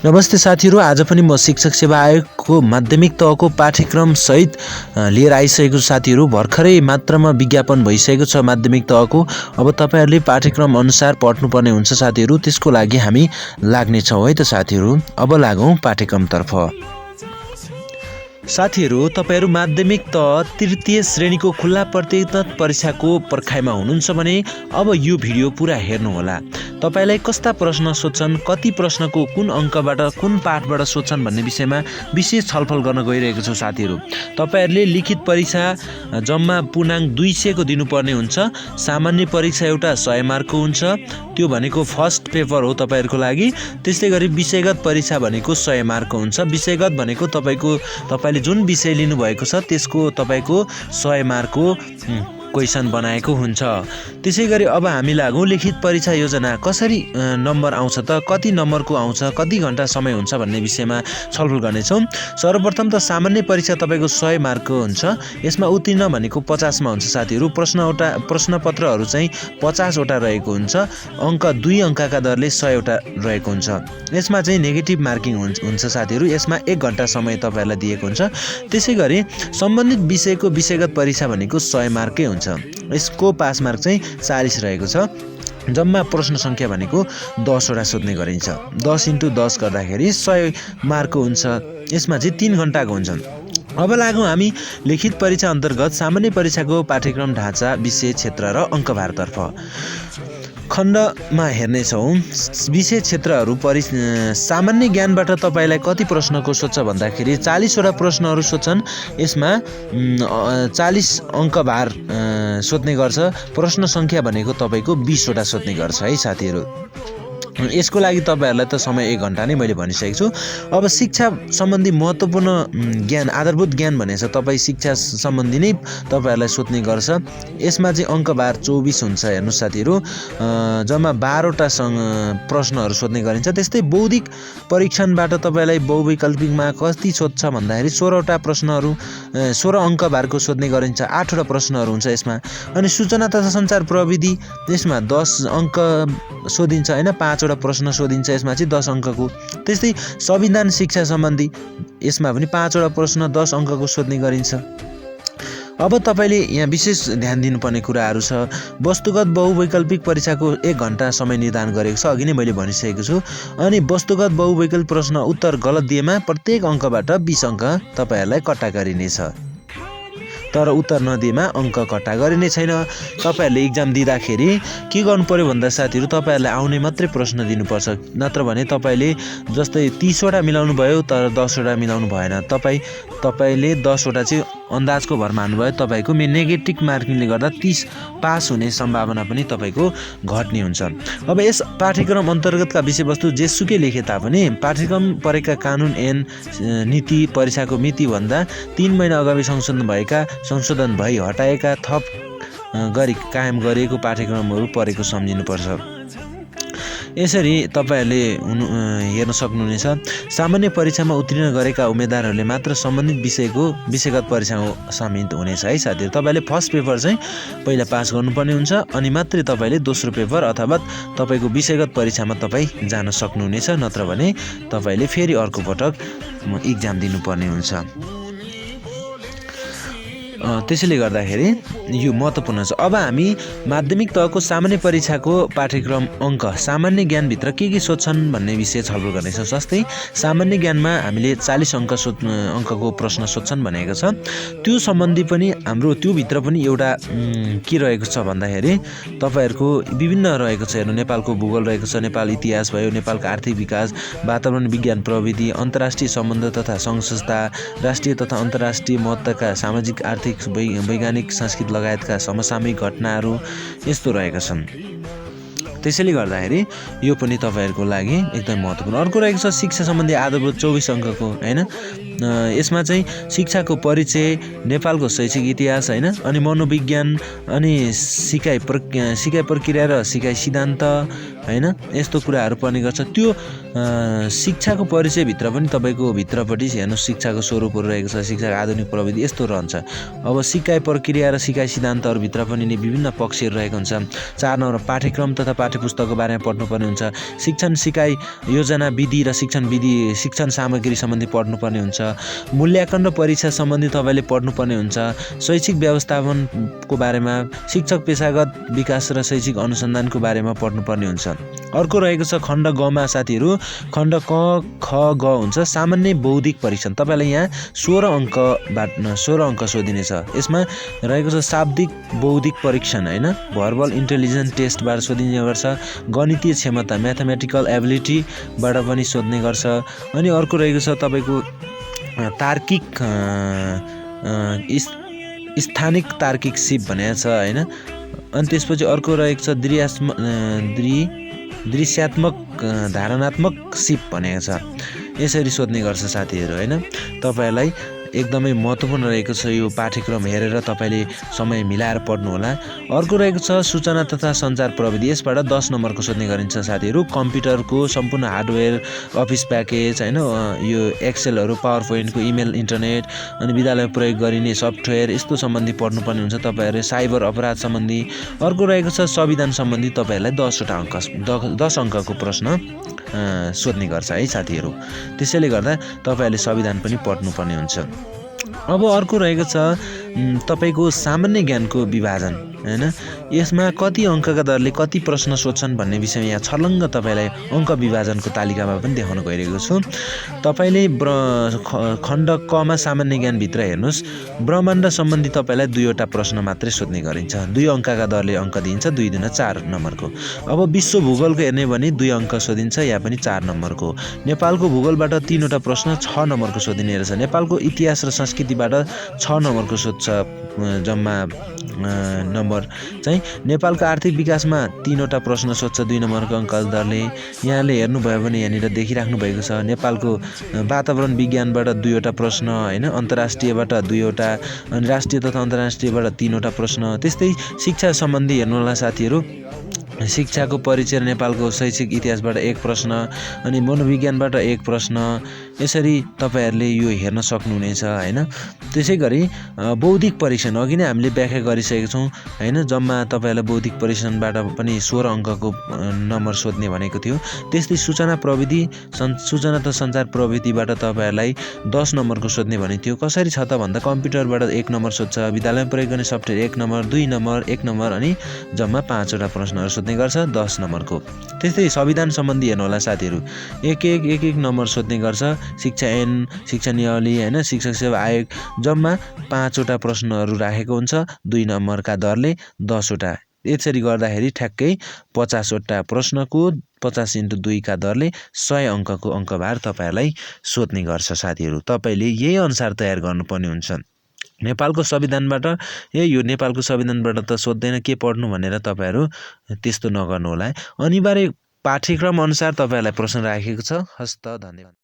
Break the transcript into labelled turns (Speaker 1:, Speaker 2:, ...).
Speaker 1: नमस्ते साथीहरू, आज पनि म शिक्षक सेवा आयोगको माध्यमिक तहको पाठ्यक्रम सहित लिएर आइसकेको छु साथीहरू। भर्खरै मात्रामा विज्ञापन भइसकेको छ माध्यमिक तहको। अब तपाईहरुले पाठ्यक्रम अनुसार पढ्नुपर्ने हुन्छ साथीहरू। त्यसको लागि हामी लाग्नेछौँ है त साथीहरू। अब लागौँ पाठ्यक्रमतर्फ। साथीहरू, तपाईहरु माध्यमिक तह तृतीय श्रेणीको खुल्ला प्रतियोगिता परीक्षाको पर्खाइमा हुनुहुन्छ भने अब यो भिडियो पुरा हेर्नुहोला। तपाईलाई कस्ता प्रश्न सोध्छन्, कति प्रश्नको कुन अङ्कबाट कुन पाठबाट सोध्छन् भन्ने विषयमा विशेष छलफल गर्न गइरहेको छु साथीहरू। तपाईहरुले लिखित परीक्षा जम्मा पूर्णाङ्क 200 को दिनुपर्ने हुन्छ। सामान्य परीक्षा एउटा 100 मार्कको हुन्छ, त्यो भनेको फर्स्ट पेपर हो तपाईहरुको लागि। त्यस्तै गरी विषयगत परीक्षा भनेको 100 मार्कको हुन्छ। विषयगत भनेको तपाईले जुन विषय लिनु भएको छ त्यसको तपाईको 100 मार्कको क्वेशन बनाएको हुन्छ। त्यसैगरी अब हामी लागौँ लिखित परीक्षा योजना। कसरी नम्बर आउँछ त, कति नम्बरको आउँछ, कति घण्टा समय हुन्छ भन्ने विषयमा छलफल गर्नेछौँ। सर्वप्रथम त सामान्य परीक्षा तपाईको 100 मार्कको हुन्छ। यसमा उत्तीर्ण भनेको 50 मा हुन्छ साथीहरू। प्रश्नपत्रहरू चाहिँ 50 वटा रहेको हुन्छ। अङ्क 2 अङ्कका दरले 100 वटा रहेको हुन्छ। यसमा चाहिँ नेगेटिभ मार्किङ हुन्छ साथीहरू। यसमा 1 घण्टा समय तपाईहरुलाई दिएको हुन्छ। त्यसैगरी सम्बन्धित विषयको विषयगत परीक्षा भनेको 100 मार्कै हुन्छ। यसको पास मार्क चाहिँ 40 रहेको छ। जम्मा प्रश्न संख्या भनेको 10 वटा सोध्ने गरिन्छ। 10 × 10 गर्दाखेरि 100 मार्कको हुन्छ। यसमा चाहिँ 3 घण्टाको हुन्छ। अब लागौँ हामी लिखित परीक्षा अन्तर्गत सामान्य परीक्षाको पाठ्यक्रम ढाँचा, विषय, क्षेत्र र अङ्कभारतर्फ। खण्डमा हेर्नेछौँ। विषय क्षेत्रहरू सामान्य ज्ञानबाट तपाईलाई कति प्रश्नको सोध्छ भन्दाखेरि 40 वटा प्रश्नहरू सोध्छन्। यसमा 40 अङ्कभार सोध्ने गर्छ। प्रश्न संख्या भनेको तपाईको 20 वटा सोध्ने गर्छ है साथीहरू। यसको लागि तपाईहरुलाई त समय 1 घण्टा नै मैले भनिसकेको छु। अब शिक्षा सम्बन्धी महत्त्वपूर्ण ज्ञान, आधारभूत ज्ञान भनेको तपाई शिक्षा सम्बन्धी नै तपाईहरुलाई सोध्ने गर्छ। यसमा चाहिँ अङ्कभार 24 हुन्छ। हेर्नु साथीहरू, जम्मा 12 वटा प्रश्नहरू सोध्ने गरिन्छ। त्यस्तै बौद्धिक परीक्षणबाट तपाईलाई बहुवैकल्पिकमा कति सोध्छ भन्दाखेरि 16 वटा प्रश्नहरू 16 अङ्कभारको सोध्ने गरिन्छ। 8 वटा प्रश्नहरू हुन्छ यसमा। अनि सूचना तथा सञ्चार प्रविधि, यसमा 10 अङ्क सोधिन्छ हैन। 5 वटा प्रश्न सोधिन्छ। यसमा चाहिँ 10 अङ्कको। त्यस्तै संविधान शिक्षा सम्बन्धी, यसमा पनि 5 वटा प्रश्न 10 अङ्कको सोध्ने गरिन्छ। अब तपाईले यहाँ विशेष ध्यान दिनुपर्ने कुराहरू छ। वस्तुगत बहुवैकल्पिक परीक्षाको 1 घण्टा समय निर्धारण गरेको छ, अघि नै मैले भनिसकेको छु। अनि वस्तुगत बहुवैकल्पिक प्रश्न उत्तर गलत दिएमा प्रत्येक अङ्कबाट 20 अङ्क तपाईहरुलाई कट्टा गरिनेछ। तर उत्तर नदिएमा अङ्क कट्टा गरिने छैन। तपाईहरुले इक्जाम दिँदाखेरि के गर्नु पर्यो भन्दा साथीहरू, तपाईहरुलाई आउने मात्रै प्रश्न दिनुपर्छ। नत्र भने तपाईले जस्तै 30 वटा मिलाउनु भयो तर 10 वटा मिलाउनु भएन। तपाईले 10 वटा चाहिँ अन्दाजको भरमा हान्नुभयो, तपाईको नेगेटिभ मार्किङले गर्दा 30 पास हुने सम्भावना पनि तपाईको घट्ने हुन्छ। अब यस पाठ्यक्रम अन्तर्गतका विषयवस्तु जेसुकै लेखे तापनि पाठ्यक्रम परेका कानुन ऐन नीति परीक्षाको मिति भन्दा 3 महिना अगाडि संशोधन भई हटाएका थप गरी कायम गरिएको पाठ्यक्रमहरू परेको सम्झिनुपर्छ। यसरी तपाईहरुले हेर्न सक्नुहुनेछ। सामान्य परीक्षामा उत्तीर्ण गरेका उम्मेदवारहरूले मात्र सम्बन्धित विषयको विषयगत परीक्षामा सम्मिलित हुनेछ है साथीहरू। तपाईले फर्स्ट पेपर चाहिँ पहिला पास गर्नुपर्ने हुन्छ, अनि मात्रै तपाईले दोस्रो पेपर अथवा तपाईको विषयगत परीक्षामा तपाई जान सक्नुहुनेछ। नत्र भने तपाईले फेरि अर्को पटक इक्जाम दिनुपर्ने हुन्छ। त्यसैले गर्दाखेरि यो महत्त्वपूर्ण छ। अब हामी माध्यमिक तहको सामान्य परीक्षाको पाठ्यक्रम अङ्क सामान्य ज्ञानभित्र के सोध्छन् भन्ने विषय छलफल गर्नेछौँ। जस्तै सामान्य ज्ञानमा हामीले 40 अङ्कको प्रश्न सोध्छन् भनेको छ। त्यो सम्बन्धी पनि हाम्रो त्योभित्र पनि एउटा के रहेको छ भन्दाखेरि तपाईहरुको विभिन्न रहेको छ। हेर्नु, नेपालको भूगोल रहेको छ, नेपाल इतिहास भयो, नेपालको आर्थिक विकास, वातावरण विज्ञान प्रविधि, अन्तर्राष्ट्रिय सम्बन्ध तथा सङ्घ संस्था, राष्ट्रिय तथा अन्तर्राष्ट्रिय महत्त्वका सामाजिक, आर्थिक, वैज्ञानिक, सांस्कृतिक लगायतका समसामयिक घटनाहरू यस्तो रहेका छन्। त्यसैले गर्दाखेरि यो पनि तपाईहरुको लागि एकदम महत्त्वपूर्ण। अर्को रहेको छ शिक्षा सम्बन्धी आधारभूत 24 अङ्कको हैन। यसमा चाहिँ शिक्षाको परिचय, नेपालको शैक्षिक इतिहास हैन, अनि मनोविज्ञान, अनि सिकाइ प्रक्रिया र सिकाइ सिद्धान्त, हैन, यस्तो कुराहरू पर्ने गर्छ। त्यो शिक्षाको परिचयभित्र पनि तपाईँको भित्रपट्टि हेर्नु शिक्षाको स्वरूपहरू रहेको छ, शिक्षाको आधुनिक प्रविधि यस्तो रहन्छ। अब सिकाइ प्रक्रिया र सिकाइ सिद्धान्तहरूभित्र पनि नि विभिन्न पक्षहरू रहेको हुन्छ। 4 नम्बर पाठ्यक्रम तथा पाठ्यपुस्तकको बारेमा पढ्नुपर्ने हुन्छ। शिक्षण सिकाइ योजना विधि र शिक्षण सामग्री सम्बन्धी पढ्नुपर्ने हुन्छ। मूल्याङ्कन र परीक्षा सम्बन्धी तपाईँले पढ्नुपर्ने हुन्छ। शैक्षिक व्यवस्थापनको बारेमा, शिक्षक पेशागत विकास र शैक्षिक अनुसन्धानको बारेमा पढ्नुपर्ने हुन्छ। अर्को रहेको छ खण्ड गमा साथीहरू, खण्ड क ख ग हुन्छ सामान्य बौद्धिक परीक्षण। तपाईँलाई यहाँ 16 अङ्क सोधिनेछ। यसमा रहेको छ शाब्दिक बौद्धिक परीक्षण हैन, भर्बल इन्टेलिजेन्स टेस्टबाट सोधिने गर्छ। गणितीय क्षमता म्याथमेटिकल एबिलिटीबाट पनि सोध्ने गर्छ। अनि अर्को रहेको छ तपाईँको तार्किक स्थानिक तार्किक सिप भनेको छ हैन। अनि त्यसपछि अर्को रहेको छ दृश्यात्मक धारणात्मक सिप भनेको छ। यसरी सोध्ने गर्छ साथीहरू हैन। तपाईहरुलाई एकदमै महत्त्वपूर्ण रहेको छ यो पाठ्यक्रम हेरेर तपाईले समय मिलाएर पढ्नु होला। अर्को रहेको छ सूचना तथा सञ्चार प्रविधि। यसबाट 10 नम्बरको सोध्ने गरिन्छ साथीहरू। कम्प्युटरको सम्पूर्ण हार्डवेयर, अफिस प्याकेज हैन, यो एक्सेलहरु, पावर पोइन्टको इमेल, इन्टरनेट अनि विद्यालयमा प्रयोग गरिने सफ्टवेयर यस्तो सम्बन्धी पढ्नुपर्ने हुन्छ तपाईहरुले। साइबर अपराध सम्बन्धी। अर्को रहेको छ संविधान सम्बन्धी। तपाईहरुलाई 10 अङ्कको प्रश्न सोध्ने गर्छ है साथीहरू। त्यसैले गर्दा तपाईहरुले संविधान पनि पढ्नुपर्ने हुन्छ। अब अर्को रहेको छ तपाईको सामान्य ज्ञानको विभाजन हैन। यसमा कति अङ्कका दरले कति प्रश्न सोध्छन् भन्ने विषयमा यहाँ छर्लङ्ग तपाईलाई अङ्क विभाजनको तालिकामा पनि देखाउन गइरहेको छु। तपाईले खण्ड क मा सामान्य ज्ञान भित्र हेर्नुस्, ब्रह्माण्ड सम्बन्धी तपाईलाई 2 वटा प्रश्न मात्रै सोध्ने गरिन्छ। 2 अङ्कका दरले अङ्क दिइन्छ, 2 दुना 4 नम्बरको। अब विश्व भूगोलको हेर्ने भने 2 अङ्क सोधिन्छ, यहाँ पनि 4 नम्बरको। नेपालको भूगोलबाट 3 वटा प्रश्न 6 नम्बरको सोधिने रहेछ। नेपालको इतिहास र संस्कृतिबाट 6 नम्बरको सोध्छ जम्मा नम्बर चाहिँ। नेपालको आर्थिक विकासमा 3 वटा प्रश्न सोध्छ 2 नम्बरको अङ्क दरले। यहाँले हेर्नुभयो भने यहाँनिर देखिराख्नु भएको छ। नेपालको वातावरण विज्ञानबाट 2 वटा प्रश्न हैन, अन्तर्राष्ट्रियबाट 2 वटा, अनि राष्ट्रिय तथा अन्तर्राष्ट्रियबाट 3 वटा प्रश्न। त्यस्तै शिक्षा सम्बन्धी हेर्नु होला साथीहरू। शिक्षाको परिचय नेपालको शैक्षिक इतिहासबाट 1 प्रश्न, अनि मनोविज्ञानबाट 1 प्रश्न। यसरी तपाईहरुले यो हेर्न सक्नुहुनेछ हैन। त्यसैगरी बौद्धिक परीक्षण अघि नै हामीले व्याख्या गरिसकेका छौं हैन। जम्मा तपाईहरुलाई बौद्धिक परीक्षणबाट पनि 16 अङ्कको नम्बर सोध्ने भनेको थियो। त्यस्तै सूचना प्रविधि, सूचना तथा सञ्चार प्रविधिबाट तपाईहरुलाई 10 नम्बरको सोध्ने भनेको थियो। कसरी छ त भन्दा कम्प्युटरबाट 1 नम्बर सोध्छ, विद्यालयमा प्रयोग गर्ने सफ्टवेयर 1 नम्बर, 2 नम्बर, 1 नम्बर, अनि जम्मा 5 वटा प्रश्नहरु सोध्ने गर्छ 10 नम्बरको। त्यस्तै संविधान सम्बन्धी हेर्नु होला साथीहरू। 1 नम्बर सोध्ने गर्छ। शिक्षा ऐन, शिक्षा नियावली हैन, शिक्षक सेवा आयोग, जम्मा 5 वटा प्रश्नहरु राखेको हुन्छ 2 नम्बरका दरले 10 वटा। यसरी गर्दाखेरि ठ्याक्कै 50 वटा प्रश्नको 50 × 2 का दरले 100 अङ्कको अङ्कभार तपाईहरुलाई सोध्ने गर्छ साथीहरू। तपाईले यही अनुसार तयार गर्नुपर्ने हुन्छ। नेपालको संविधानबाट यो नेपालको संविधानबाट त सोध्दैन के पढ्नु भनेर तपाईहरु त्यस्तो नगर्नु होला। अनिवार्य पाठ्यक्रम अनुसार तपाईहरुलाई प्रश्न राखेको छ। हस्त, धन्यवाद।